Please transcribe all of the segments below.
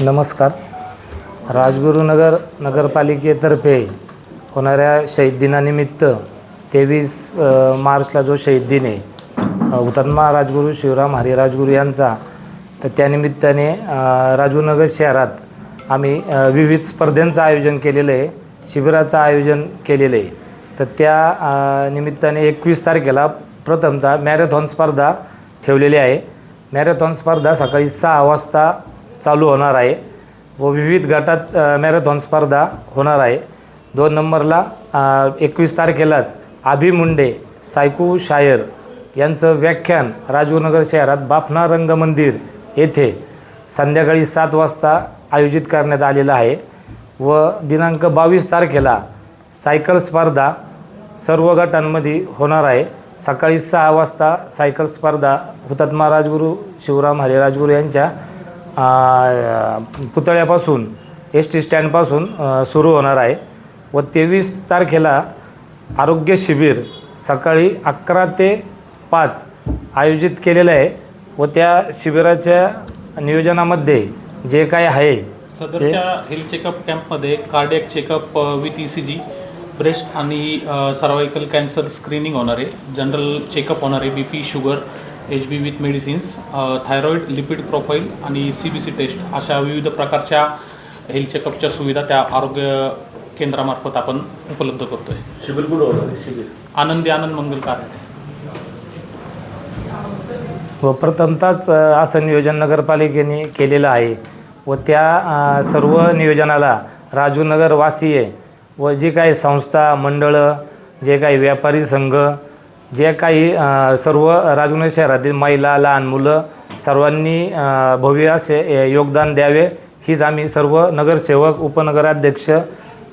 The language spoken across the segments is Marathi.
नमस्कार. राजगुरुनगर नगरपालिकेतर्फे होणाऱ्या शहीद दिनानिमित्त 23 मार्चला जो शहीद दिन आहे हुतात्मा राजगुरू शिवराम हरी राजगुरू यांचा, तर त्यानिमित्ताने राजगुरुनगर शहरात आम्ही विविध स्पर्धांचं आयोजन केलेलं आहे, शिबिराचं आयोजन केलेलं आहे. तर त्या निमित्ताने 21 तारखेला प्रथमतः मॅरेथॉन स्पर्धा ठेवलेली आहे. मॅरेथॉन स्पर्धा सकाळी 6 वाजता चालू होणार आहे व विविध गटात मॅरेथॉन स्पर्धा होणार आहे. 2 नंबरला 21 तारखेलाच अभि मुंडे सायकू शायर यांचं व्याख्यान राजगुरुनगर शहरात बाफना रंगमंदिर येथे संध्याकाळी 7 वाजता आयोजित करण्यात आलेलं आहे. व दिनांक 22 तारखेला सायकल स्पर्धा सर्व गटांमध्ये होणार आहे. सकाळी 6 वाजता सायकल स्पर्धा हुतात्मा राजगुरू शिवराम हरी राजगुरू यांच्या पुतळ्यापासून ST स्टँडपासून सुरू होणार आहे. व 23 तारखेला आरोग्य शिबिर सकाळी 11 ते 5 आयोजित केलेलं आहे. व त्या शिबिराच्या नियोजनामध्ये जे काय आहे सदरच्या हेल्थ चेकअप कॅम्पमध्ये cardiac checkup with ECG, breast आणि सर्वायकल कॅन्सर स्क्रीनिंग होणार आहे, जनरल चेकअप होणार आहे, BP, sugar, HB with medicines, thyroid, lipid profile आणि CBC टेस्ट अशा विविध प्रकारच्या हेल्थ चेकअपच्या सुविधा त्या आरोग्य केंद्रामार्फत आपण उपलब्ध करतो आहे. शिबिर कुठं होणार आहे? शिबिर आनंद मंगल कार्यालय. व प्रथमतःच असं नियोजन नगरपालिकेने केलेलं आहे व त्या सर्व नियोजनाला राजगुरुनगरवासीय व जे काही संस्था मंडळं, जे काही व्यापारी संघ, जे काही सर्व राजगुरुनगर शहरातील महिला, लहान मुलं सर्वांनी भव्य असे योगदान द्यावे हीच आम्ही सर्व नगरसेवक, उपनगराध्यक्ष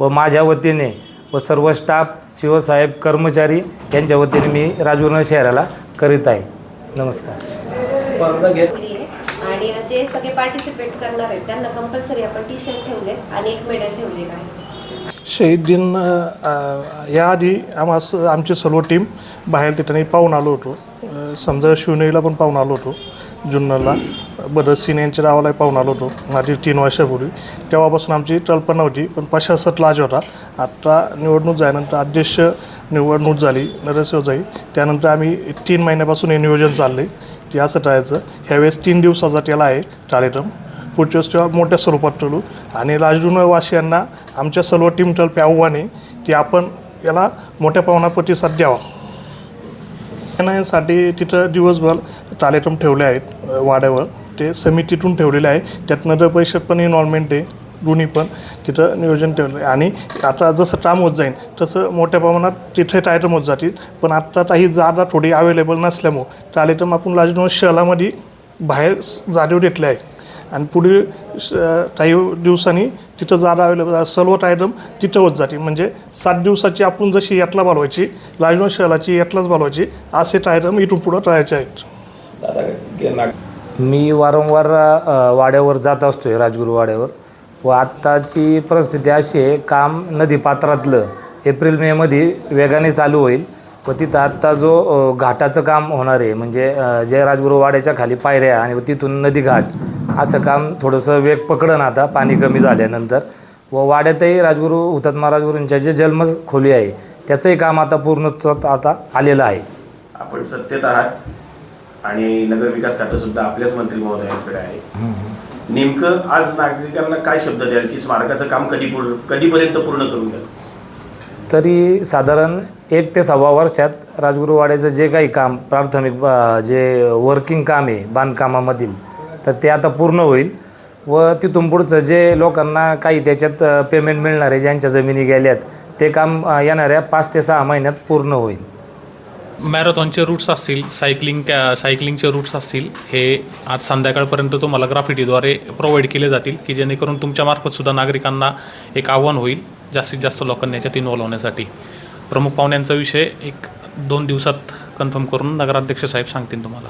व माझ्या वतीने व सर्व स्टाफ, शिवसाहेब, कर्मचारी यांच्या वतीने मी राजगुरुनगर शहराला करीत आहे. नमस्कार. आणि जे सगळे पार्टिसिपेट करणार आहेत त्यांना कंपल्सरी आपण T-शर्ट ठेवले आणि एक मेडल ठेवलेलं आहे. शहीद दिन याआधी आमची सर्व टीम बाहेर ठिकाणी पाहून आलो होतो. समजा शिवनेरीला पण पाहून आलो होतो, जुन्नरला बदरसिंह यांच्या गावाला पाहून आलो होतो माझी 3 वर्षापूर्वी. तेव्हापासून आमची कल्पना होती, पण प्रशासक लाज होता. आत्ता निवडणूक झाल्यानंतर अध्यक्ष निवडणूक झाली, नगरसेवक झाली, त्यानंतर आम्ही 3 महिन्यापासून हे नियोजन चाललं आहे की असं टाळायचं. ह्यावेळेस 3 दिवसाचा त्याला आहे कार्यक्रम. पुढच्या वेळेस तेव्हा मोठ्या स्वरूपात ठेवू. आणि राजगुरुनगरवासियांना आमच्या सर्व टीमतर्फे आव्हान आहे की आपण याला मोठ्या प्रमाणात प्रतिसाद द्यावा. साठी तिथं दिवसभर कार्यक्रम ठेवले आहेत वाड्यावर, ते समितीतून ठेवलेले आहे. त्यात नगर परिषद पण इन्व्हॉल्वमेंट आहे, दोन्ही पण तिथं नियोजन ठेवलं आहे. आणि आता जसं काम होत जाईल तसं मोठ्या प्रमाणात तिथे कार्यक्रम होत जातील. पण आत्ता काही जागा थोडी अवेलेबल नसल्यामुळं कार्यक्रम आपण राजगुरुनगर शहरामध्ये बाहेर जागेवर घेतले आहे. आणि पुढील काही दिवसांनी तिथं जागा अवेलेबल सर्व कार्यक्रम तिथं होत जातील. म्हणजे 7 दिवसाची आपण जशी यात्रा बोलवायची, राजगुरुनगर शहराची यात्राच बोलवायची, असे कार्यक्रम इथून पुढं करायचे आहेत. मी वारंवार वाड्यावर जात असतो आहे, राजगुरू वाड्यावर. व आत्ताची परिस्थिती अशी आहे, काम नदीपात्रातलं एप्रिल-मेमध्ये वेगाने चालू होईल. व तिथं आत्ता जो घाटाचं काम होणार आहे, म्हणजे जे राजगुरू वाड्याच्या खाली पायऱ्या आणि तिथून नदी घाट असं काम थोडंसं वेग पकडन आता पाणी कमी झाल्यानंतर. व वाड्यातही राजगुरू हुतात्मा राजगुरूंच्या जे जन्मखोली आहे त्याचंही काम आता पूर्णत्वात आता आलेलं आहे. आपण सत्तेत आहात आणि नगरविकास खातं सुद्धा आपल्याच मंत्री महोदयांकडे आहे. नेमकं आज नागरिकांना काय शब्द द्याल की स्मारकाचं काम कधीपर्यंत पूर्ण करून द्याल? तरी साधारण 1 ते 1.25 वर्षात राजगुरुवाड्याचं जे काही काम प्राथमिक जे वर्किंग काम आहे बांधकामामधील, तर ते आता पूर्ण होईल. व तिथून पुढचं जे लोकांना काही त्याच्यात पेमेंट मिळणार आहे, ज्यांच्या जमिनी गेल्यात, ते काम येणाऱ्या 5 ते 6 महिन्यात पूर्ण होईल. मॅरेथॉनचे रूट्स असतील, सायकलिंगचे रूट्स असतील, हे आज संध्याकाळपर्यंत तुम्हाला ग्राफिटीद्वारे प्रोव्हाइड केले जातील की जेणेकरून तुमच्यामार्फतसुद्धा नागरिकांना एक आव्हान होईल जास्तीत जास्त लोकांनी याच्यात इन्व्हॉल्व होण्यासाठी. प्रमुख पाहुण्यांचा विषय 1-2 दिवसात कन्फर्म करून नगराध्यक्ष साहेब सांगतील तुम्हाला.